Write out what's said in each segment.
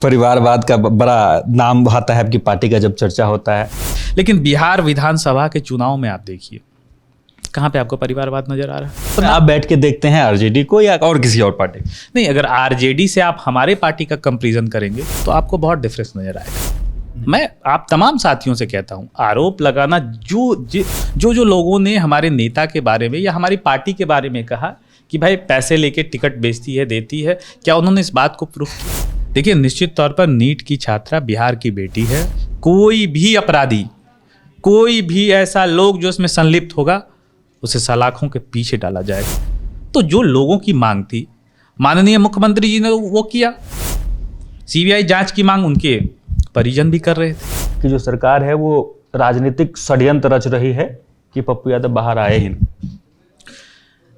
परिवारवाद का बड़ा नाम आता है आपकी पार्टी का जब चर्चा होता है। लेकिन बिहार विधानसभा के चुनाव में आप देखिए कहाँ पे आपको परिवारवाद नजर आ रहा है। तो आप बैठ के देखते हैं आरजेडी को या और किसी और पार्टी? नहीं, अगर आरजेडी से आप हमारे पार्टी का कंपैरिजन करेंगे तो आपको बहुत डिफरेंस नजर आएगा। मैं आप तमाम साथियों से कहता हूं, आरोप लगाना जो लोगों ने हमारे नेता के बारे में या हमारी पार्टी के बारे में कहा कि भाई पैसे लेके टिकट बेचती है, देती है, क्या उन्होंने इस बात को प्रूफ किया? देखिए, निश्चित तौर पर नीट की छात्रा बिहार की बेटी है। कोई भी अपराधी, कोई भी ऐसा लोग जो इसमें संलिप्त होगा उसे सलाखों के पीछे डाला जाएगा। तो जो लोगों की मांग थी, माननीय मुख्यमंत्री जी ने वो किया। सीबीआई जांच की मांग उनके परिजन भी कर रहे थे कि जो सरकार है वो राजनीतिक षड्यंत्र रच रही है कि पप्पू यादव बाहर आए ही नहीं।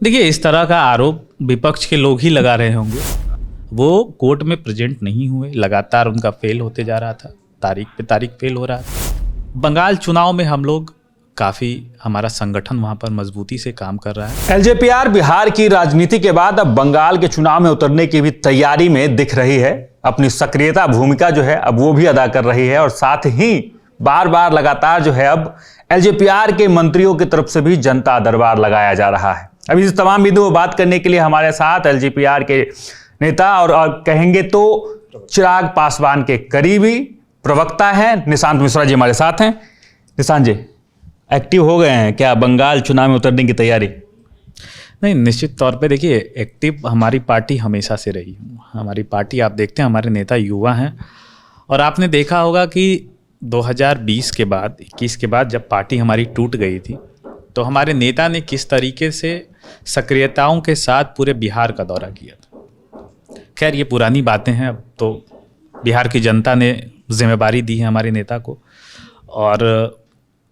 देखिए, इस तरह का आरोप विपक्ष के लोग ही लगा रहे होंगे। वो कोर्ट में प्रेजेंट नहीं हुए, लगातार उनका फेल होते जा रहा था, तारीख पे तारीख फेल हो रहा था। बंगाल चुनाव में हम लोग काफ़ी, हमारा संगठन वहाँ पर मजबूती से काम कर रहा है। एलजेपीआर बिहार की राजनीति के बाद अब बंगाल के चुनाव में उतरने की भी तैयारी में दिख रही है। अपनी सक्रियता भूमिका जो है अब वो भी अदा कर रही है और साथ ही बार बार लगातार जो है अब एलजेपीआर के मंत्रियों की तरफ से भी जनता दरबार लगाया जा रहा है। अब इस तमाम बिंदुओं बात करने के लिए हमारे साथ एलजेपीआर के नेता और कहेंगे तो चिराग पासवान के करीबी प्रवक्ता हैं निशांत मिश्रा जी हमारे साथ हैं। निशांत जी, एक्टिव हो गए हैं क्या बंगाल चुनाव में उतरने की तैयारी? नहीं, निश्चित तौर पे देखिए, एक्टिव हमारी पार्टी हमेशा से रही। हमारी पार्टी आप देखते हैं, हमारे नेता युवा हैं और आपने देखा होगा कि 2020 के बाद, 21 के बाद जब पार्टी हमारी टूट गई थी तो हमारे नेता ने किस तरीके से सक्रियताओं के साथ पूरे बिहार का दौरा किया था। खैर, ये पुरानी बातें हैं, अब तो बिहार की जनता ने जिम्मेदारी दी है हमारे नेता को। और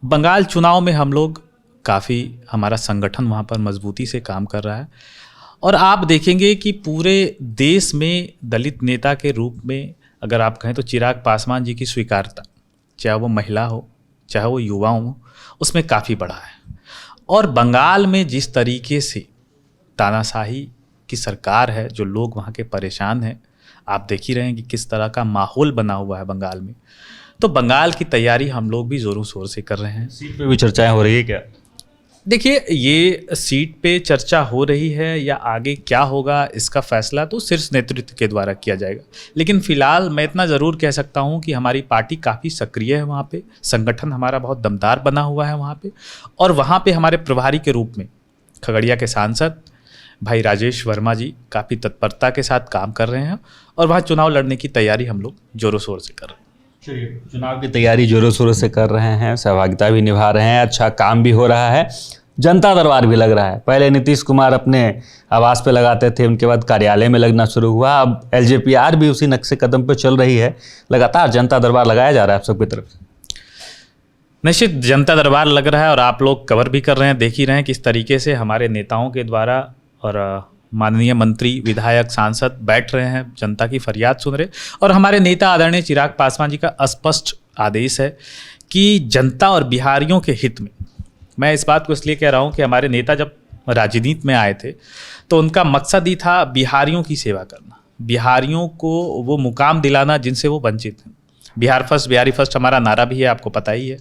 बंगाल चुनाव में हम लोग काफ़ी, हमारा संगठन वहाँ पर मजबूती से काम कर रहा है और आप देखेंगे कि पूरे देश में दलित नेता के रूप में अगर आप कहें तो चिराग पासवान जी की स्वीकार्यता, चाहे वो महिला हो चाहे वो युवा हो, उसमें काफ़ी बड़ा है। और बंगाल में जिस तरीके से तानाशाही की सरकार है, जो लोग वहाँ के परेशान हैं, आप देख ही रहे हैं कि किस तरह का माहौल बना हुआ है बंगाल में। तो बंगाल की तैयारी हम लोग भी ज़ोरों शोर से कर रहे हैं। सीट पे भी चर्चाएं हो रही है क्या? देखिए, ये सीट पे चर्चा हो रही है या आगे क्या होगा इसका फैसला तो शीर्ष नेतृत्व के द्वारा किया जाएगा। लेकिन फिलहाल मैं इतना ज़रूर कह सकता हूँ कि हमारी पार्टी काफ़ी सक्रिय है वहाँ पे, संगठन हमारा बहुत दमदार बना हुआ है वहाँ पे। और वहाँ पे हमारे प्रभारी के रूप में खगड़िया के सांसद भाई राजेश वर्मा जी काफ़ी तत्परता के साथ काम कर रहे हैं और वहाँ चुनाव लड़ने की तैयारी हम लोग जोरों शोर से कर रहे हैं। चुनाव की तैयारी जोरों शोरों से कर रहे हैं, सहभागिता भी निभा रहे हैं, अच्छा काम भी हो रहा है, जनता दरबार भी लग रहा है। पहले नीतीश कुमार अपने आवास पे लगाते थे, उनके बाद कार्यालय में लगना शुरू हुआ, अब एलजेपीआर भी उसी नक्शे कदम पे चल रही है। लगातार जनता दरबार लगाया जा रहा है आप सबकी तरफ से। निश्चित जनता दरबार लग रहा है और आप लोग कवर भी कर रहे हैं, देख ही रहे हैं किस तरीके से हमारे नेताओं के द्वारा और माननीय मंत्री, विधायक, सांसद बैठ रहे हैं, जनता की फरियाद सुन रहे। और हमारे नेता आदरणीय चिराग पासवान जी का स्पष्ट आदेश है कि जनता और बिहारियों के हित में, मैं इस बात को इसलिए कह रहा हूँ कि हमारे नेता जब राजनीति में आए थे तो उनका मकसद ही था बिहारियों की सेवा करना, बिहारियों को वो मुकाम दिलाना जिनसे वो वंचित हैं। बिहार फर्स्ट, बिहारी फर्स्ट हमारा नारा भी है, आपको पता ही है।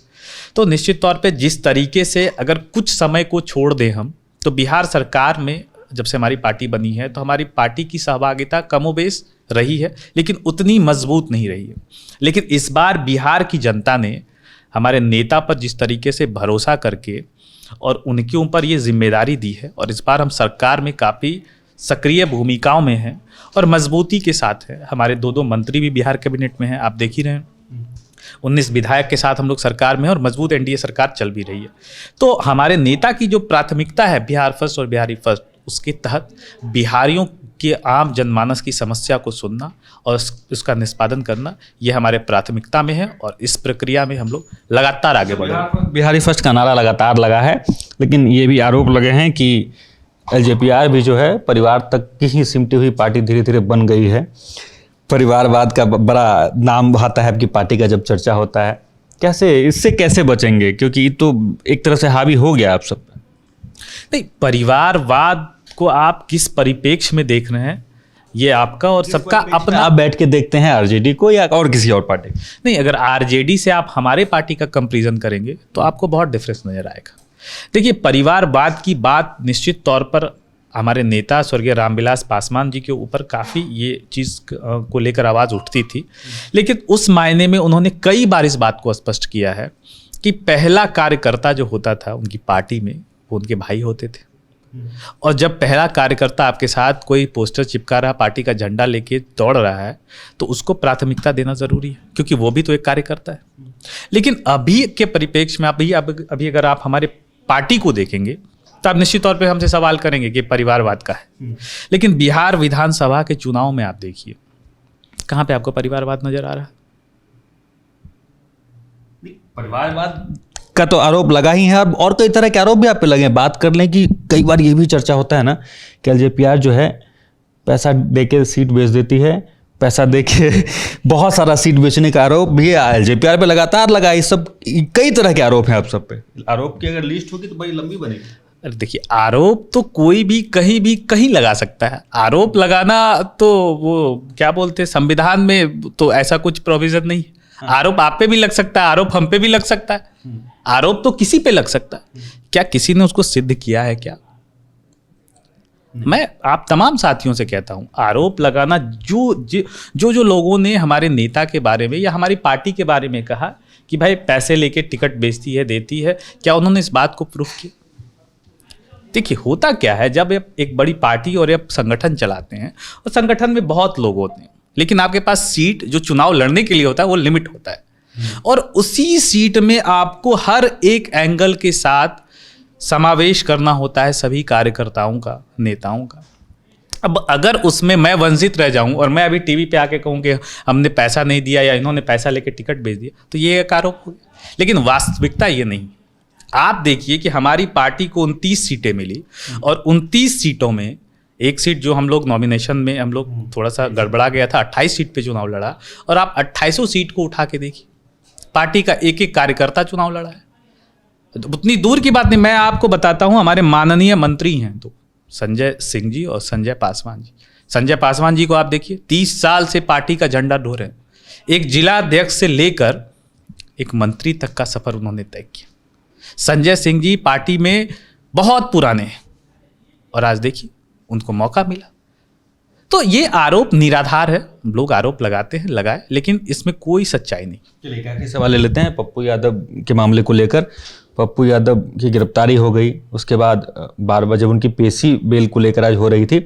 तो निश्चित तौर पे जिस तरीके से अगर कुछ समय को छोड़ दें हम, तो बिहार सरकार में जब से हमारी पार्टी बनी है तो हमारी पार्टी की सहभागिता कमोबेश रही है, लेकिन उतनी मजबूत नहीं रही है। लेकिन इस बार बिहार की जनता ने हमारे नेता पर जिस तरीके से भरोसा करके और उनके ऊपर ये जिम्मेदारी दी है और इस बार हम सरकार में काफ़ी सक्रिय भूमिकाओं में हैं और मजबूती के साथ है। हमारे 2 मंत्री भी बिहार कैबिनेट में हैं, आप देख ही रहे हैं। 19 विधायक के साथ हम लोग सरकार में हैं और मजबूत एनडीए सरकार चल भी रही है। तो हमारे नेता की जो प्राथमिकता है बिहार फर्स्ट और बिहारी फर्स्ट, उसके तहत बिहारियों के आम जनमानस की समस्या को सुनना और उसका निष्पादन करना, ये हमारे प्राथमिकता में है और इस प्रक्रिया में हम लोग लगातार आगे बढ़ रहे हैं। बिहारी फर्स्ट का नारा लगातार लगा है, लेकिन ये भी आरोप लगे हैं कि एलजेपीआर भी जो है परिवार तक की ही सिमटी हुई पार्टी धीरे धीरे बन गई है। परिवारवाद का बड़ा नाम आता है आपकी पार्टी का जब चर्चा होता है, इससे कैसे बचेंगे? क्योंकि ये तो एक तरह से हावी हो गया आप सब पे। नहीं, परिवारवाद को आप किस परिप्रेक्ष्य में देख रहे हैं ये आपका और सबका अपना। आप बैठ के देखते हैं आरजेडी को या और किसी और पार्टी को? नहीं, अगर आरजेडी से आप हमारे पार्टी का कंपैरिजन करेंगे तो आपको बहुत डिफरेंस नजर आएगा। देखिए, परिवारवाद की बात निश्चित तौर पर हमारे नेता स्वर्गीय रामविलास पासवान जी के ऊपर काफ़ी ये चीज़ को लेकर आवाज़ उठती थी, लेकिन उस मायने में उन्होंने कई बार इस बात को स्पष्ट किया है कि पहला कार्यकर्ता जो होता था उनकी पार्टी में वो उनके भाई होते थे। और जब पहला कार्यकर्ता आपके साथ कोई पोस्टर चिपका रहा, पार्टी का झंडा लेके दौड़ रहा है, तो उसको प्राथमिकता देना ज़रूरी है, क्योंकि वो भी तो एक कार्यकर्ता है। लेकिन अभी के परिप्रेक्ष्य में अभी अगर आप हमारे पार्टी को देखेंगे तो आप निश्चित तौर पे हमसे सवाल करेंगे कि परिवारवाद का है। लेकिन बिहार विधानसभा के चुनाव में आप देखिए, कहाँ पे आपको परिवारवाद नजर आ रहा है? परिवारवाद का तो आरोप लगा ही है, और कई तरह के आरोप भी आप पे लगे हैं। बात कर लें कि कई बार ये भी चर्चा होता है ना कि एलजेपीआर जो है पैसा देके सीट बेच देती है, पैसा देके बहुत सारा सीट बेचने का आरोप भी एलजेपीआर पे लगातार लगा। ये सब कई तरह के आरोप हैं आप सब पे। आरोप की अगर लिस्ट होगी तो बड़ी लंबी बनेगी। अरे देखिए, आरोप तो कोई भी कहीं लगा सकता है। आरोप लगाना तो वो क्या बोलते हैं, संविधान में तो ऐसा कुछ प्रोविजन नहीं है। आरोप आप पे भी लग सकता है, आरोप हम पे भी लग सकता है, आरोप तो किसी पे लग सकता है। क्या किसी ने उसको सिद्ध किया है क्या? मैं आप तमाम साथियों से कहता हूं, आरोप लगाना जो लोगों ने हमारे नेता के बारे में या हमारी पार्टी के बारे में कहा कि भाई पैसे लेके टिकट बेचती है, देती है, क्या उन्होंने इस बात को प्रूफ किया? देखिए, होता क्या है, जब एक बड़ी पार्टी और एक संगठन चलाते हैं और संगठन में बहुत लोग होते हैं, लेकिन आपके पास सीट जो चुनाव लड़ने के लिए होता है वो लिमिट होता है, और उसी सीट में आपको हर एक एंगल के साथ समावेश करना होता है सभी कार्यकर्ताओं का, नेताओं का। अब अगर उसमें मैं वंचित रह जाऊं और मैं अभी टीवी पे आके कहूं कि हमने पैसा नहीं दिया या इन्होंने पैसा लेके टिकट बेच दिया, तो ये एक आरोप हो गया। लेकिन वास्तविकता ये नहीं। आप देखिए कि हमारी पार्टी को 29 सीटें मिली, और 29 सीटों में एक सीट जो हम लोग नॉमिनेशन में हम लोग थोड़ा सा गड़बड़ा गया था, 28 सीट पे चुनाव लड़ा, और आप 28 सीट को उठा के देखिए, पार्टी का एक एक कार्यकर्ता चुनाव लड़ा है। तो उतनी दूर की बात नहीं, मैं आपको बताता हूं, हमारे माननीय मंत्री हैं तो संजय सिंह जी और संजय पासवान जी। संजय पासवान जी को आप देखिए, 30 साल से पार्टी का झंडा ढो रहे हैं। एक जिला अध्यक्ष से लेकर एक मंत्री तक का सफर उन्होंने तय किया। संजय सिंह जी पार्टी में बहुत पुराने हैं, और आज देखिए उनको मौका मिला। तो ये आरोप निराधार है, लोग आरोप लगाते हैं, लगाए, लेकिन इसमें कोई सच्चाई नहीं। चलिए, क्या सवाल ले लेते हैं पप्पू यादव के मामले को लेकर। पप्पू यादव की गिरफ्तारी हो गई, उसके बाद 12 बजे उनकी पेशी बेल को लेकर आज हो रही थी,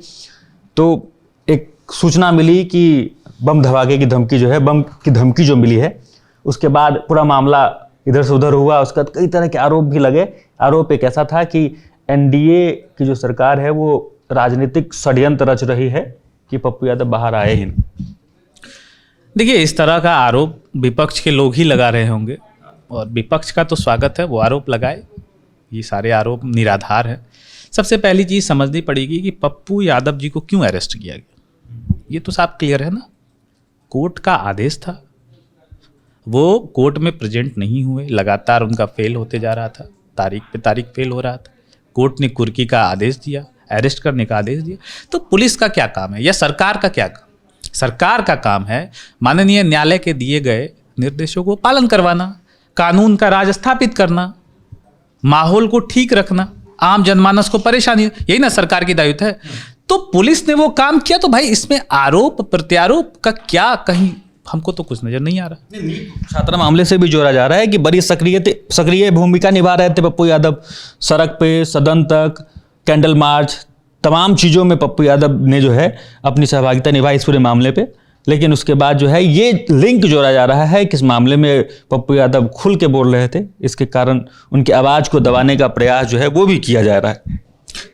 तो एक सूचना मिली कि बम धमाके की धमकी जो है, बम की धमकी जो मिली है, उसके बाद पूरा मामला इधर से उधर हुआ। उसका कई तरह के आरोप भी लगे। आरोप एक ऐसा था कि एनडीए की जो सरकार है वो राजनीतिक षड्यंत्र रच रही है कि पप्पू यादव बाहर आए ही नहीं। देखिए, इस तरह का आरोप विपक्ष के लोग ही लगा रहे होंगे, और विपक्ष का तो स्वागत है, वो आरोप लगाए। ये सारे आरोप निराधार है। सबसे पहली चीज़ समझनी पड़ेगी कि पप्पू यादव जी को क्यों अरेस्ट किया गया। ये तो साफ क्लियर है ना, कोर्ट का आदेश था, वो कोर्ट में प्रेजेंट नहीं हुए, लगातार उनका फेल होते जा रहा था, तारीख पे तारीख फेल हो रहा था। कोर्ट ने कुर्की का आदेश दिया, अरेस्ट करने का आदेश दिया। तो पुलिस का क्या काम है या सरकार का क्या काम? सरकार का काम है माननीय न्यायालय के दिए गए निर्देशों को पालन करवाना, कानून का राज स्थापित करना, माहौल को ठीक रखना, आम जनमानस को परेशानी, यही ना सरकार की दायित्व है। तो पुलिस ने वो काम किया, तो भाई इसमें आरोप प्रत्यारोप का क्या, कहीं हमको तो कुछ नजर नहीं आ रहा। छात्रा मामले से भी जोड़ा जा रहा है कि बड़ी सक्रिय भूमिका निभा रहे थे पप्पू यादव। सड़क पे, सदन तक, कैंडल मार्च, तमाम चीज़ों में पप्पू यादव ने जो है अपनी सहभागिता निभाई इस पूरे मामले पे। लेकिन उसके बाद जो है ये लिंक जोड़ा जा रहा है कि इस मामले में पप्पू यादव खुल के बोल रहे थे, इसके कारण उनकी आवाज़ को दबाने का प्रयास जो है वो भी किया जा रहा है।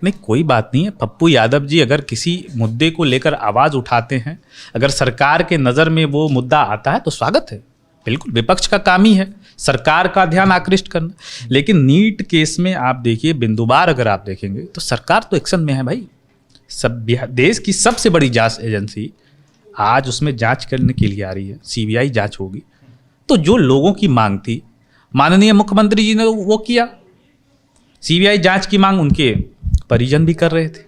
नहीं, कोई बात नहीं है। पप्पू यादव जी अगर किसी मुद्दे को लेकर आवाज़ उठाते हैं, अगर सरकार के नज़र में वो मुद्दा आता है तो स्वागत है, बिल्कुल विपक्ष का काम ही है सरकार का ध्यान आकृष्ट करना। लेकिन नीट केस में आप देखिए, बिंदुवार अगर आप देखेंगे तो सरकार तो एक्शन में है भाई। सब देश की सबसे बड़ी जांच एजेंसी आज उसमें जांच करने के लिए आ रही है, सीबीआई जांच होगी। तो जो लोगों की मांग थी, माननीय मुख्यमंत्री जी ने वो किया। सीबीआई जांच की मांग उनके परिजन भी कर रहे थे,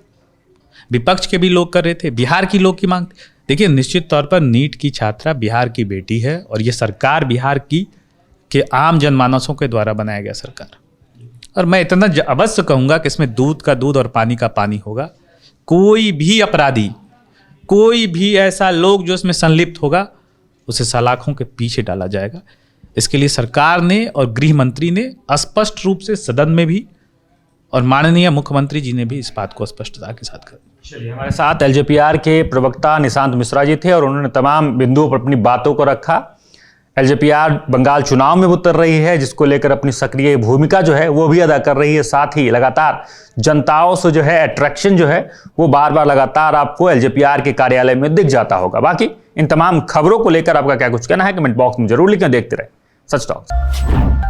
विपक्ष के भी लोग कर रहे थे, बिहार की लोग की मांग थी। देखिए, निश्चित तौर पर नीट की छात्रा बिहार की बेटी है और ये सरकार बिहार की के आम जनमानसों के द्वारा बनाया गया सरकार। और मैं इतना अवश्य कहूँगा कि इसमें दूध का दूध और पानी का पानी होगा। कोई भी अपराधी, कोई भी ऐसा लोग जो इसमें संलिप्त होगा, उसे सलाखों के पीछे डाला जाएगा। इसके लिए सरकार ने और गृह मंत्री ने स्पष्ट रूप से सदन में भी और माननीय मुख्यमंत्री जी ने भी इस बात को स्पष्टता के साथ कहा। चलिए, हमारे साथ एलजेपीआर के प्रवक्ता निशांत मिश्रा जी थे और उन्होंने तमाम बिंदुओं पर अपनी बातों को रखा। एलजेपीआर बंगाल चुनाव में उतर रही है, जिसको लेकर अपनी सक्रिय भूमिका जो है वो भी अदा कर रही है। साथ ही लगातार जनताओं से जो है अट्रैक्शन जो है वो बार बार लगातार आपको एलजेपीआर के कार्यालय में दिख जाता होगा। बाकी इन तमाम खबरों को लेकर आपका क्या कुछ कहना है, कमेंट बॉक्स में जरूर लिखें। देखते रहे सच टॉक्स।